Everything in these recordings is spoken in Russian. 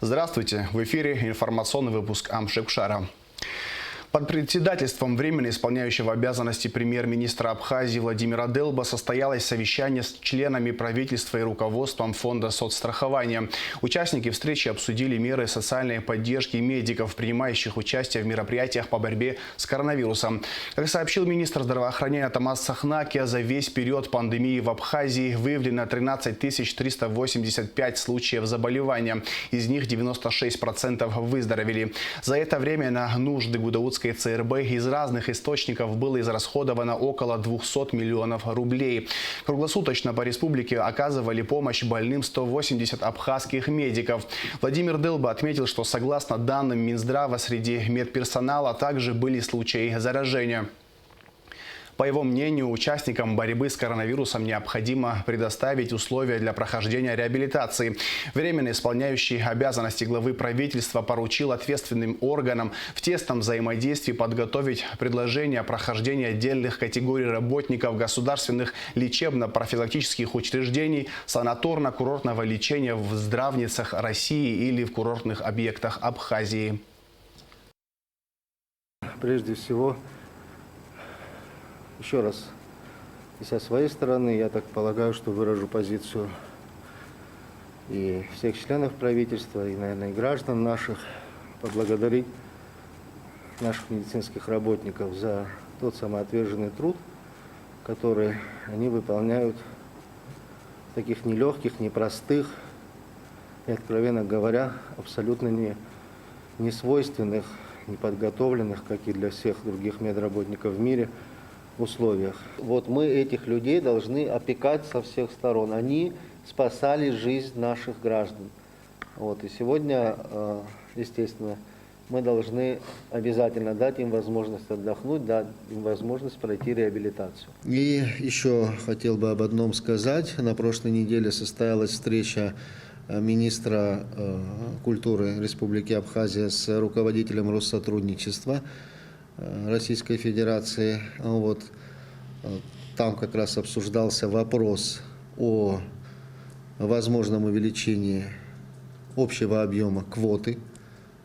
Здравствуйте! В эфире информационный выпуск Амшекшара. Под председательством временно исполняющего обязанности премьер-министра Абхазии Владимира Делба состоялось совещание с членами правительства и руководством фонда соцстрахования. Участники встречи обсудили меры социальной поддержки медиков, принимающих участие в мероприятиях по борьбе с коронавирусом. Как сообщил министр здравоохранения Томас Сахнакия, за весь период пандемии в Абхазии выявлено 13 385 случаев заболевания. Из них 96% выздоровели. За это время на нужды Гудаутской ЦРБ из разных источников было израсходовано около 200 миллионов рублей. Круглосуточно по республике оказывали помощь больным 180 абхазских медиков. Владимир Делба отметил, что согласно данным Минздрава среди медперсонала также были случаи заражения. По его мнению, участникам борьбы с коронавирусом необходимо предоставить условия для прохождения реабилитации. Временно исполняющий обязанности главы правительства поручил ответственным органам в тесном взаимодействии подготовить предложение о прохождении отдельных категорий работников государственных лечебно-профилактических учреждений санаторно-курортного лечения в здравницах России или в курортных объектах Абхазии. Прежде всего, еще раз, и со своей стороны, я так полагаю, что выражу позицию и всех членов правительства, и, наверное, и граждан наших, поблагодарить наших медицинских работников за тот самоотверженный труд, который они выполняют в таких нелегких, непростых и, откровенно говоря, абсолютно не свойственных, неподготовленных, как и для всех других медработников в мире, условиях. Вот мы этих людей должны опекать со всех сторон. Они спасали жизнь наших граждан. Вот. И сегодня, естественно, мы должны обязательно дать им возможность отдохнуть, дать им возможность пройти реабилитацию. И еще хотел бы об одном сказать. На прошлой неделе состоялась встреча министра культуры Республики Абхазия с руководителем Россотрудничества Российской Федерации. Вот. Там как раз обсуждался вопрос о возможном увеличении общего объема квоты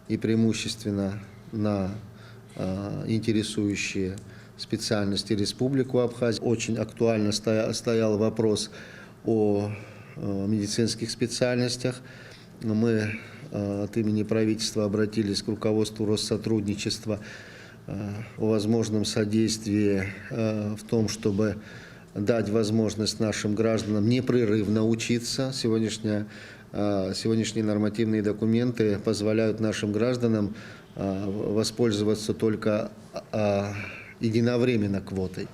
и преимущественно на интересующие специальности Республику Абхазия. Очень актуально стоял вопрос о медицинских специальностях. Мы от имени правительства обратились к руководству Россотрудничества о возможном содействии в том, чтобы дать возможность нашим гражданам непрерывно учиться. Сегодняшние нормативные документы позволяют нашим гражданам воспользоваться только единовременно квотой.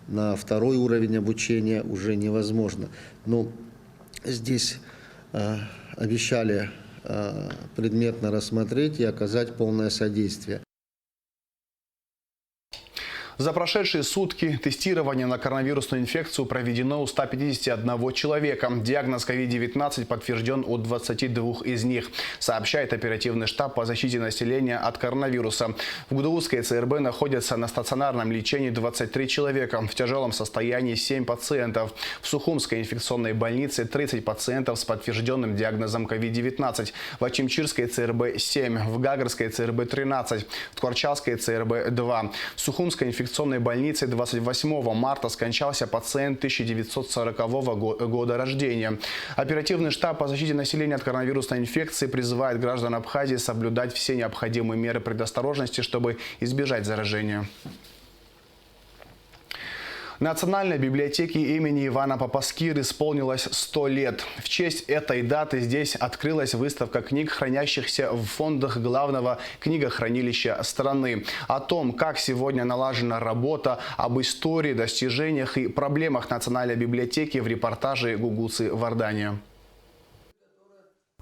На второй уровень обучения уже невозможно. Но здесь обещали предметно рассмотреть и оказать полное содействие. За прошедшие сутки тестирование на коронавирусную инфекцию проведено у 151 человека. Диагноз COVID-19 подтвержден у 22 из них, сообщает оперативный штаб по защите населения от коронавируса. В Гудаутской ЦРБ находятся на стационарном лечении 23 человека, в тяжелом состоянии 7 пациентов. В Сухумской инфекционной больнице 30 пациентов с подтвержденным диагнозом COVID-19. В Ачимчирской ЦРБ 7, в Гагарской ЦРБ 13, в Ткварчалской ЦРБ 2. В Сухумской инфекционной больнице 28 марта скончался пациент 1940 года рождения. Оперативный штаб по защите населения от коронавирусной инфекции призывает граждан Абхазии соблюдать все необходимые меры предосторожности, чтобы избежать заражения. Национальной библиотеке имени Ивана Папаскир исполнилось 100 лет. В честь этой даты здесь открылась выставка книг, хранящихся в фондах главного книгохранилища страны. О том, как сегодня налажена работа, об истории, достижениях и проблемах Национальной библиотеки в репортаже Гугуцы Вардания.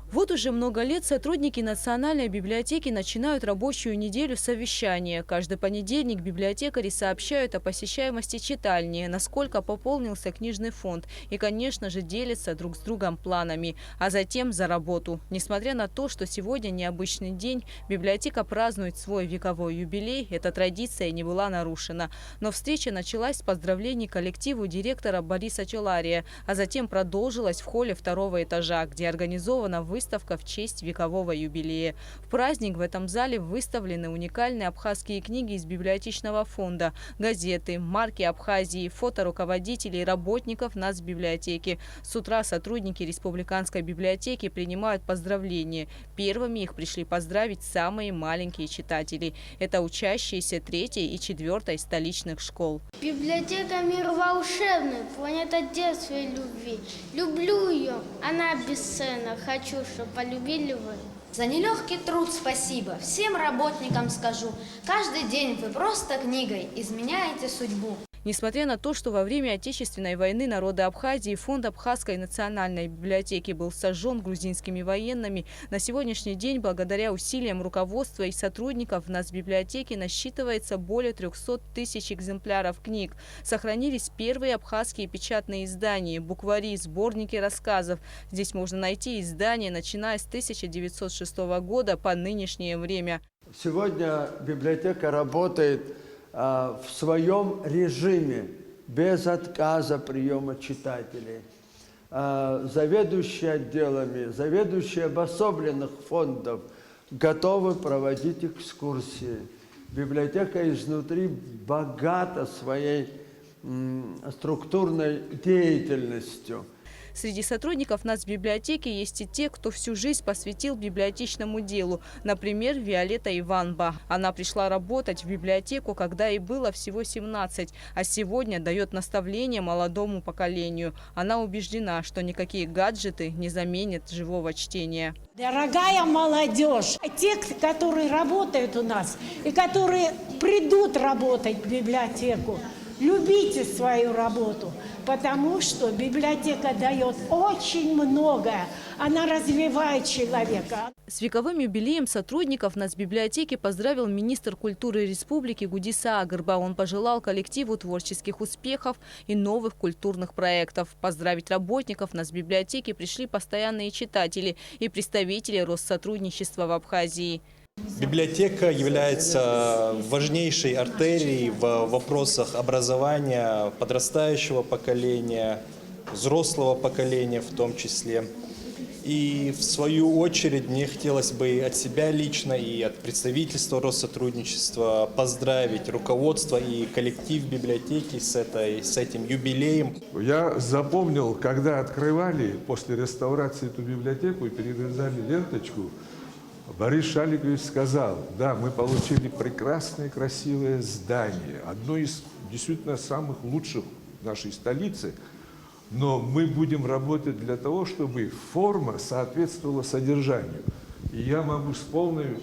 Вот уже много лет сотрудники Национальной библиотеки начинают рабочую неделю совещания. Каждый понедельник библиотекари сообщают о посещаемости читальни, насколько пополнился книжный фонд и, конечно же, делятся друг с другом планами, а затем за работу. Несмотря на то, что сегодня необычный день, библиотека празднует свой вековой юбилей, эта традиция не была нарушена. Но встреча началась с поздравлений коллективу директора Бориса Челария, а затем продолжилась в холле второго этажа, где организована выставка выставка в честь векового юбилея. В праздник в этом зале выставлены уникальные абхазские книги из библиотечного фонда, газеты, марки Абхазии, фото руководителей и работников нацбиблиотеки. С утра сотрудники Республиканской библиотеки принимают поздравления. Первыми их пришли поздравить самые маленькие читатели. Это учащиеся 3-й и 4-й столичных школ. Библиотека – мир волшебный, планета детства и любви. Люблю ее, она бесценна, хочу, чтобы полюбили вы. За нелегкий труд спасибо, всем работникам скажу. Каждый день вы просто книгой изменяете судьбу. Несмотря на то, что во время Отечественной войны народы Абхазии фонд Абхазской национальной библиотеки был сожжен грузинскими военными, на сегодняшний день, благодаря усилиям руководства и сотрудников в нацбиблиотеке, насчитывается более 300 тысяч экземпляров книг. Сохранились первые абхазские печатные издания, буквари, сборники рассказов. Здесь можно найти издания, начиная с 1906 года по нынешнее время. Сегодня библиотека работает в своем режиме, без отказа приема читателей. Заведующие отделами, заведующие обособленных фондов готовы проводить экскурсии. Библиотека изнутри богата своей структурной деятельностью. Среди сотрудников нацбиблиотеки есть и те, кто всю жизнь посвятил библиотечному делу. Например, Виолетта Иванба. Она пришла работать в библиотеку, когда ей было всего 17, а сегодня дает наставления молодому поколению. Она убеждена, что никакие гаджеты не заменят живого чтения. Дорогая молодежь, те, которые работают у нас и которые придут работать в библиотеку, любите свою работу, потому что библиотека дает очень многое. Она развивает человека. С вековым юбилеем сотрудников нацбиблиотеки поздравил министр культуры республики Гудиса Агырба. Он пожелал коллективу творческих успехов и новых культурных проектов. Поздравить работников нацбиблиотеки пришли постоянные читатели и представители Россотрудничества в Абхазии. Библиотека является важнейшей артерией в вопросах образования подрастающего поколения, взрослого поколения в том числе. И в свою очередь мне хотелось бы от себя лично и от представительства Россотрудничества поздравить руководство и коллектив библиотеки с этим юбилеем. Я запомнил, когда открывали после реставрации эту библиотеку и перерезали ленточку, Борис Шаликович сказал: да, мы получили прекрасное, красивое здание, одно из действительно самых лучших в нашей столице, но мы будем работать для того, чтобы форма соответствовала содержанию. И я могу с полной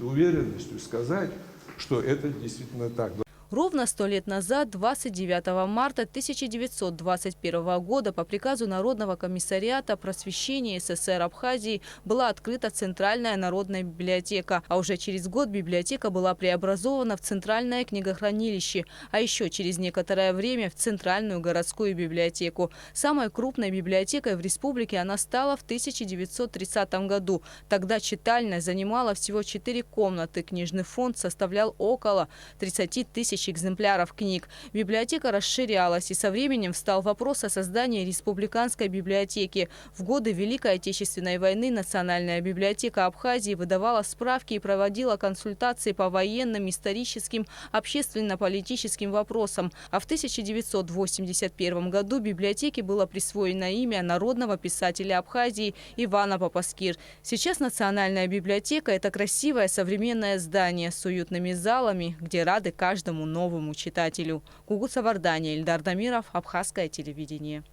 уверенностью сказать, что это действительно так. Ровно 100 лет назад, 29 марта 1921 года, по приказу Народного комиссариата просвещения СССР Абхазии была открыта Центральная народная библиотека. А уже через год библиотека была преобразована в Центральное книгохранилище, а еще через некоторое время в Центральную городскую библиотеку. Самой крупной библиотекой в республике она стала в 1930 году. Тогда читальная занимала всего 4 комнаты. Книжный фонд составлял около 30 тысяч экземпляров книг. Библиотека расширялась, и со временем встал вопрос о создании республиканской библиотеки. В годы Великой Отечественной войны Национальная библиотека Абхазии выдавала справки и проводила консультации по военным, историческим, общественно-политическим вопросам. А в 1981 году библиотеке было присвоено имя народного писателя Абхазии Ивана Папаскир. Сейчас Национальная библиотека – это красивое современное здание с уютными залами, где рады каждому новому читателю. Гугут Савардания, Ильдар Дамиров, Абхазское телевидение.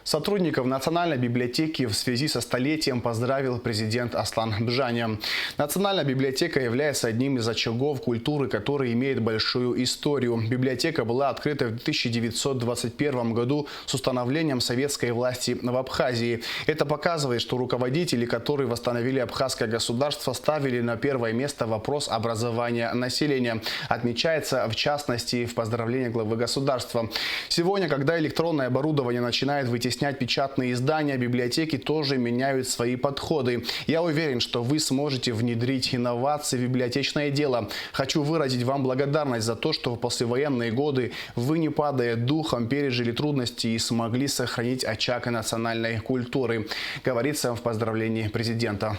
Сотрудников Национальной библиотеки в связи со столетием поздравил президент Аслан Бжаня. Национальная библиотека является одним из очагов культуры, который имеет большую историю. Библиотека была открыта в 1921 году с установлением советской власти в Абхазии. Это показывает, что руководители, которые восстановили абхазское государство, ставили на первое место вопрос образования населения. Отмечается, в частности, в поздравлении главы государства. Сегодня, когда электронное оборудование начинает вытеснять вытеснять печатные издания, библиотеки тоже меняют свои подходы. Я уверен, что вы сможете внедрить инновации в библиотечное дело. Хочу выразить вам благодарность за то, что в послевоенные годы вы, не падая духом, пережили трудности и смогли сохранить очаг национальной культуры, говорится в поздравлении президента.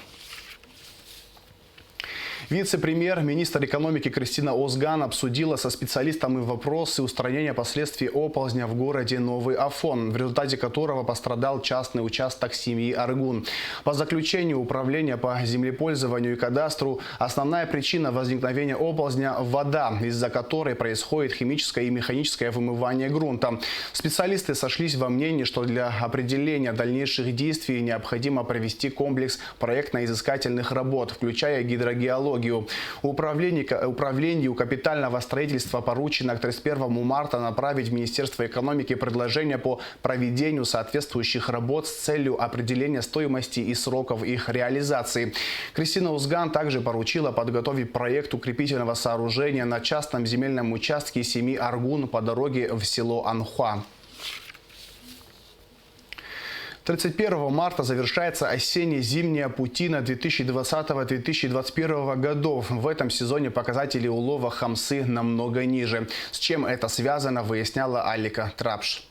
Вице-премьер, министр экономики Кристина Озган обсудила со специалистами вопросы устранения последствий оползня в городе Новый Афон, в результате которого пострадал частный участок семьи Аргун. По заключению Управления по землепользованию и кадастру, основная причина возникновения оползня – вода, из-за которой происходит химическое и механическое вымывание грунта. Специалисты сошлись во мнении, что для определения дальнейших действий необходимо провести комплекс проектно-изыскательных работ, включая гидрогеологию. Управлению капитального строительства поручено к 31 марта направить в Министерство экономики предложение по проведению соответствующих работ с целью определения стоимости и сроков их реализации. Кристина Озган также поручила подготовить проект укрепительного сооружения на частном земельном участке семьи Аргун по дороге в село Анхуа. 31 марта завершается осенне-зимняя путина 2020-2021 годов. В этом сезоне показатели улова хамсы намного ниже. С чем это связано, выясняла Алика Трапш.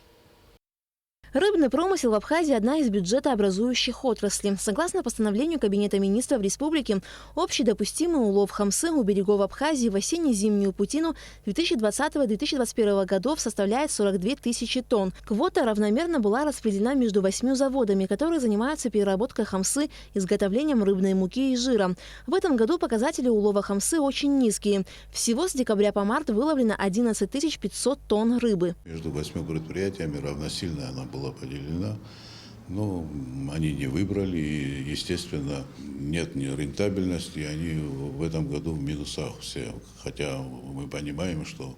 Рыбный промысел в Абхазии – одна из бюджетообразующих отраслей. Согласно постановлению Кабинета министров республики, общий допустимый улов хамсы у берегов Абхазии в осенне-зимнюю путину 2020-2021 годов составляет 42 тысячи тонн. Квота равномерно была распределена между 8 заводами, которые занимаются переработкой хамсы, изготовлением рыбной муки и жира. В этом году показатели улова хамсы очень низкие. Всего с декабря по март выловлено 11 500 тонн рыбы. Между 8 предприятиями равносильно она была поделена, но они не выбрали, и, естественно, нет ни рентабельности, они в этом году в минусах все. Хотя мы понимаем, что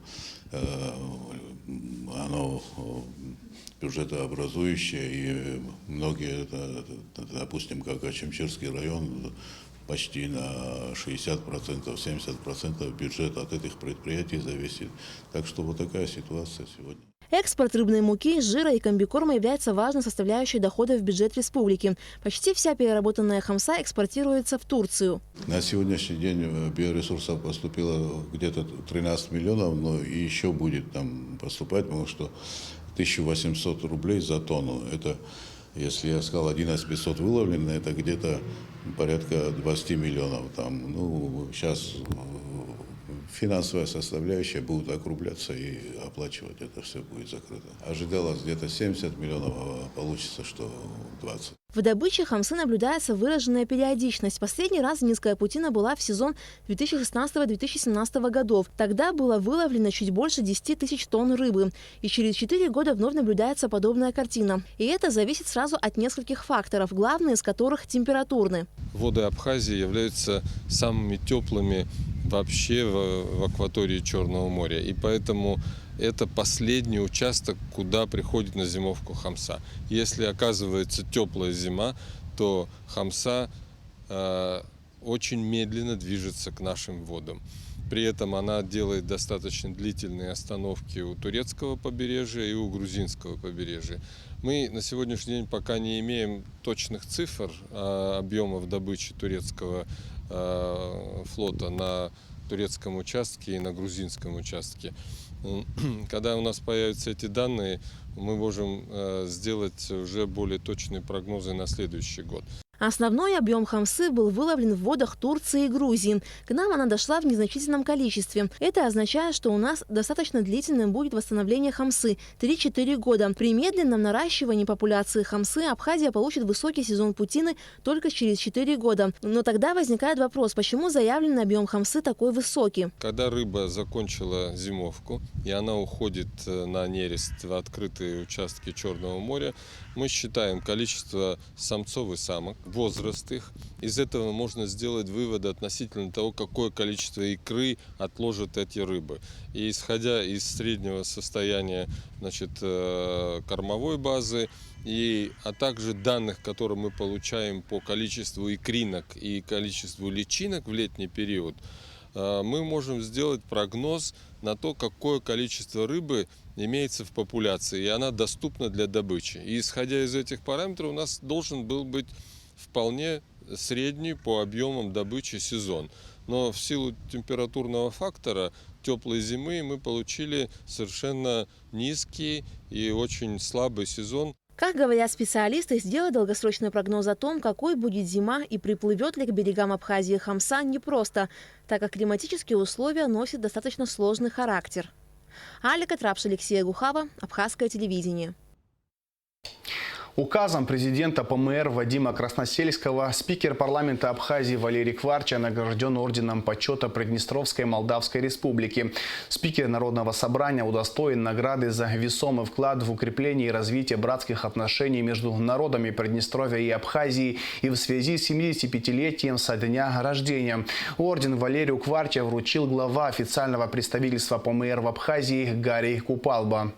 оно бюджетообразующее, и многие, допустим, как Ачимчирский район, почти на 60%, 70% бюджета от этих предприятий зависит. Так что вот такая ситуация сегодня. Экспорт рыбной муки, жира и комбикорма является важной составляющей дохода в бюджет республики. Почти вся переработанная хамса экспортируется в Турцию. На сегодняшний день биоресурсов поступило где-то 13 миллионов, но и еще будет там поступать, потому что 1800 рублей за тонну. Это, если я сказал 11 500 выловлено, это где-то порядка 20 миллионов. Там, ну, сейчас финансовая составляющая будет округляться, и оплачивать это все будет закрыто. Ожидалось где-то 70 миллионов, а получится, что 20. В добыче хамсы наблюдается выраженная периодичность. Последний раз низкая путина была в сезон 2016-2017 годов. Тогда было выловлено чуть больше 10 тысяч тонн рыбы. И через 4 года вновь наблюдается подобная картина. И это зависит сразу от нескольких факторов, главные из которых температурны. Воды Абхазии являются самыми теплыми вообще в акватории Черного моря. И поэтому это последний участок, куда приходит на зимовку хамса. Если оказывается теплая зима, то хамса очень медленно движется к нашим водам. При этом она делает достаточно длительные остановки у турецкого побережья и у грузинского побережья. Мы на сегодняшний день пока не имеем точных цифр объемов добычи турецкого флота на турецком участке и на грузинском участке. Когда у нас появятся эти данные, мы можем сделать уже более точные прогнозы на следующий год. Основной объем хамсы был выловлен в водах Турции и Грузии. К нам она дошла в незначительном количестве. Это означает, что у нас достаточно длительным будет восстановление хамсы – 3-4 года. При медленном наращивании популяции хамсы Абхазия получит высокий сезон путины только через 4 года. Но тогда возникает вопрос, почему заявленный объем хамсы такой высокий? Когда рыба закончила зимовку и она уходит на нерест в открытые участки Черного моря, мы считаем количество самцов и самок, возраст их. Из этого можно сделать выводы относительно того, какое количество икры отложат эти рыбы. И исходя из среднего состояния, значит, кормовой базы, а также данных, которые мы получаем по количеству икринок и количеству личинок в летний период, мы можем сделать прогноз на то, какое количество рыбы имеется в популяции, и она доступна для добычи. И исходя из этих параметров, у нас должен был быть вполне средний по объемам добычи сезон. Но в силу температурного фактора теплой зимы мы получили совершенно низкий и очень слабый сезон. Как говорят специалисты, сделать долгосрочный прогноз о том, какой будет зима и приплывет ли к берегам Абхазии хамса, непросто, так как климатические условия носят достаточно сложный характер. Алика Трапш, Алексей Гухава, Абхазское телевидение. Указом президента ПМР Вадима Красносельского спикер парламента Абхазии Валерий Кварча награжден орденом почета Приднестровской Молдавской Республики. Спикер Народного собрания удостоен награды за весомый вклад в укрепление и развитие братских отношений между народами Приднестровья и Абхазии и в связи с 75-летием со дня рождения. Орден Валерию Кварча вручил глава официального представительства ПМР в Абхазии Гарий Купалба.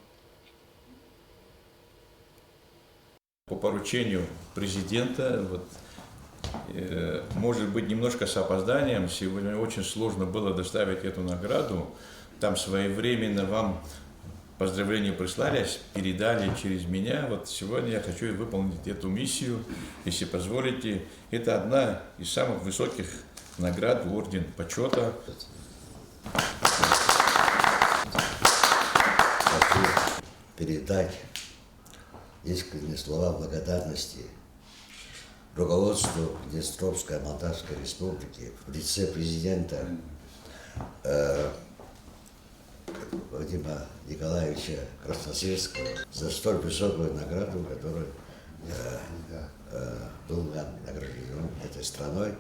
По поручению президента, может быть, немножко с опозданием, сегодня очень сложно было доставить эту награду. Там своевременно вам поздравления прислали, передали через меня. Вот сегодня я хочу выполнить эту миссию, если позволите. Это одна из самых высоких наград, орден почета. Хочу передать искренние слова благодарности руководству Приднестровской Молдавской Республики в лице президента Вадима Николаевича Красносельского за столь высокую награду, которую был награжден этой страной.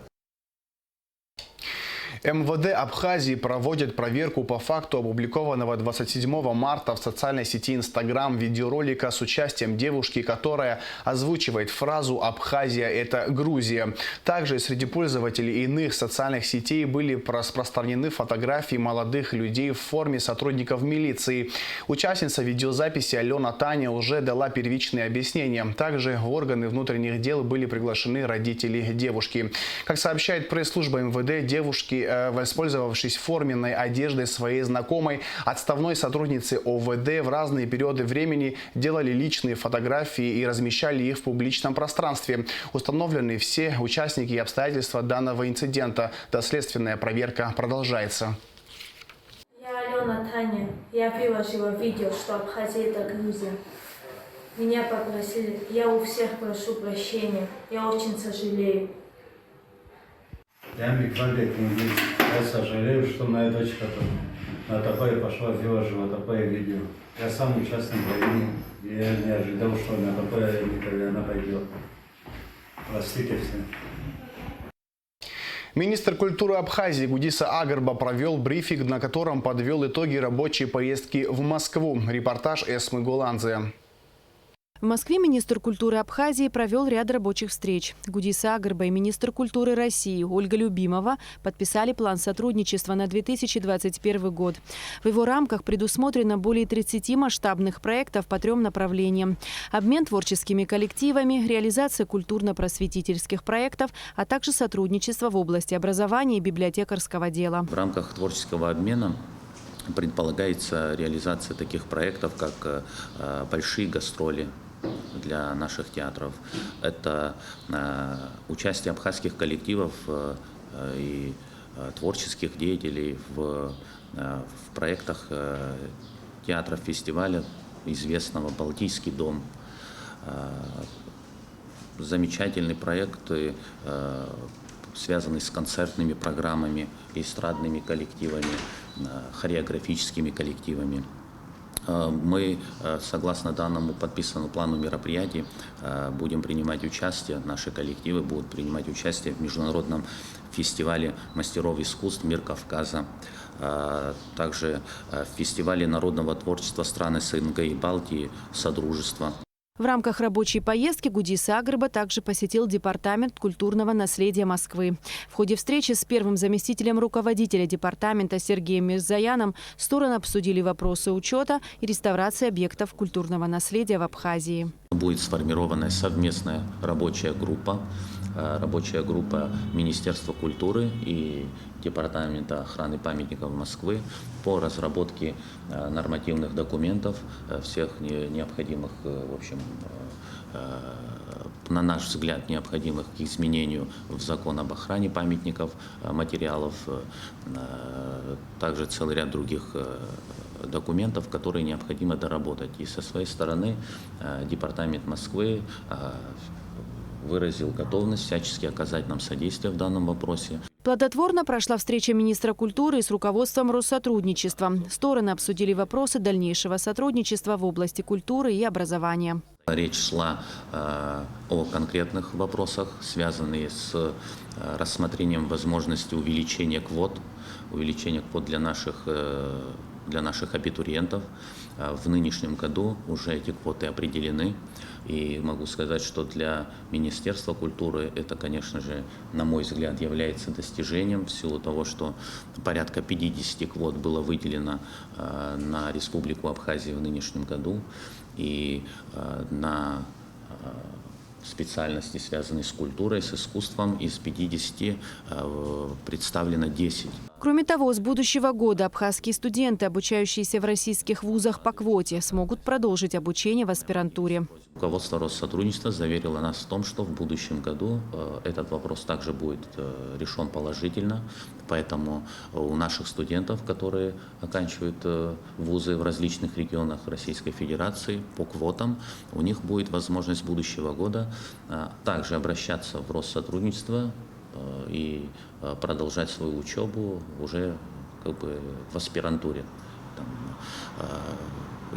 МВД Абхазии проводит проверку по факту опубликованного 27 марта в социальной сети Instagram видеоролика с участием девушки, которая озвучивает фразу «Абхазия – это Грузия». Также среди пользователей иных социальных сетей были распространены фотографии молодых людей в форме сотрудников милиции. Участница видеозаписи Алена Таня уже дала первичные объяснения. Также в органы внутренних дел были приглашены родители девушки. Как сообщает пресс-служба МВД, девушки, воспользовавшись форменной одеждой своей знакомой, отставной сотрудницы ОВД, в разные периоды времени делали личные фотографии и размещали их в публичном пространстве. Установлены все участники и обстоятельства данного инцидента. Доследственная проверка продолжается. Я Алена Таня. Я приложила видео, что Абхазия – это Грузия. Меня попросили. Я у всех прошу прощения. Я очень сожалею. Я микробег не здесь. Я сожалею, что моя дочка на такое пошла, выложила такое видео. Я сам участник войны. Я не ожидал, что на такое никогда она пойдет. Простите всем. Министр культуры Абхазии Гудиса Агарба провел брифинг, на котором подвел итоги рабочей поездки в Москву. Репортаж Эсмы Голландзе. В Москве министр культуры Абхазии провел ряд рабочих встреч. Гудиса Агарба и министр культуры России Ольга Любимова подписали план сотрудничества на 2021 год. В его рамках предусмотрено более 30 масштабных проектов по 3 направлениям. Обмен творческими коллективами, реализация культурно-просветительских проектов, а также сотрудничество в области образования и библиотекарского дела. В рамках творческого обмена предполагается реализация таких проектов, как большие гастроли для наших театров. Это участие абхазских коллективов и творческих деятелей в проектах театров фестиваля известного «Балтийский дом». Замечательный проект, связанный с концертными программами, эстрадными коллективами, хореографическими коллективами. Мы, согласно данному подписанному плану мероприятий, будем принимать участие, наши коллективы будут принимать участие в международном фестивале мастеров искусств «Мир Кавказа», также в фестивале народного творчества стран СНГ и Балтии «Содружество». В рамках рабочей поездки Гудис Агырба также посетил Департамент культурного наследия Москвы. В ходе встречи с первым заместителем руководителя департамента Сергеем Мирзаяном стороны обсудили вопросы учета и реставрации объектов культурного наследия в Абхазии. Будет сформирована совместная рабочая группа Министерства культуры и Департамента охраны памятников Москвы по разработке нормативных документов, всех необходимых, в общем, на наш взгляд, необходимых к изменению в закон об охране памятников, материалов, также целый ряд других документов, которые необходимо доработать. И со своей стороны Департамент Москвы выразил готовность всячески оказать нам содействие в данном вопросе. Плодотворно прошла встреча министра культуры с руководством Россотрудничества. Стороны обсудили вопросы дальнейшего сотрудничества в области культуры и образования. Речь шла о конкретных вопросах, связанных с рассмотрением возможности увеличения квот для наших абитуриентов. В нынешнем году уже эти квоты определены. И могу сказать, что для Министерства культуры это, конечно же, на мой взгляд, является достижением в силу того, что порядка 50 квот было выделено на Республику Абхазия в нынешнем году. И на специальности, связанные с культурой, с искусством, из 50 представлено 10. Кроме того, с будущего года абхазские студенты, обучающиеся в российских вузах по квоте, смогут продолжить обучение в аспирантуре. Руководство Россотрудничества заверило нас в том, что в будущем году этот вопрос также будет решен положительно. Поэтому у наших студентов, которые оканчивают вузы в различных регионах Российской Федерации по квотам, у них будет возможность будущего года также обращаться в Россотрудничество и продолжать свою учебу уже в аспирантуре.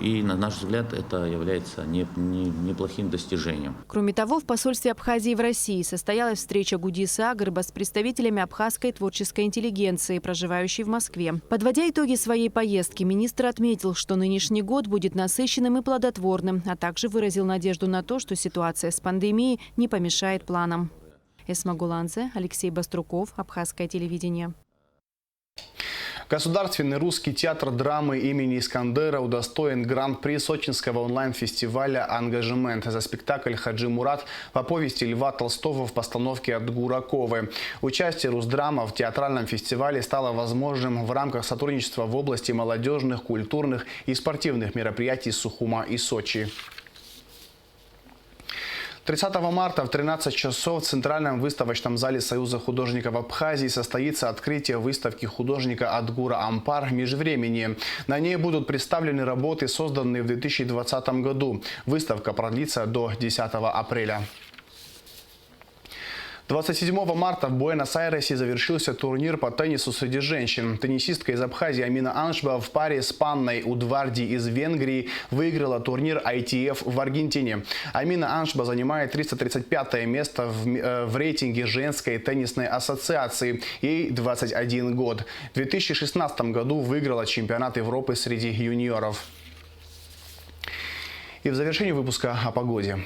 И, на наш взгляд, это является неплохим достижением. Кроме того, в посольстве Абхазии в России состоялась встреча Гудиса Агырба с представителями абхазской творческой интеллигенции, проживающей в Москве. Подводя итоги своей поездки, министр отметил, что нынешний год будет насыщенным и плодотворным, а также выразил надежду на то, что ситуация с пандемией не помешает планам. Эсма Гуланзе, Алексей Баструков, Абхазское телевидение. Государственный русский театр драмы имени Искандера удостоен гран-при сочинского онлайн-фестиваля «Ангажемент» за спектакль «Хаджи Мурат» по повести Льва Толстого в постановке Адгураковой. Участие Русдрама в театральном фестивале стало возможным в рамках сотрудничества в области молодежных, культурных и спортивных мероприятий Сухума и Сочи. 30 марта в 13 часов в Центральном выставочном зале Союза художников Абхазии состоится открытие выставки художника Адгура Ампар «Межвремение». На ней будут представлены работы, созданные в 2020 году. Выставка продлится до 10 апреля. 27 марта в Буэнос-Айресе завершился турнир по теннису среди женщин. Теннисистка из Абхазии Амина Аншба в паре с Панной Удварди из Венгрии выиграла турнир ITF в Аргентине. Амина Аншба занимает 335 место в рейтинге женской теннисной ассоциации. Ей 21 год. В 2016 году выиграла чемпионат Европы среди юниоров. И в завершении выпуска о погоде.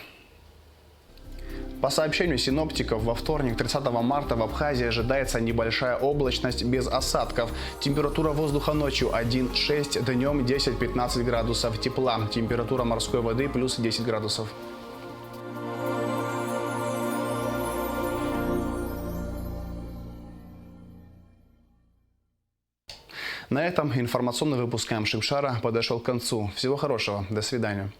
По сообщению синоптиков, во вторник, 30 марта в Абхазии ожидается небольшая облачность без осадков. Температура воздуха ночью 1,6, днем 10-15 градусов тепла. Температура морской воды плюс 10 градусов. На этом информационный выпуск М. Шипшара подошел к концу. Всего хорошего. До свидания.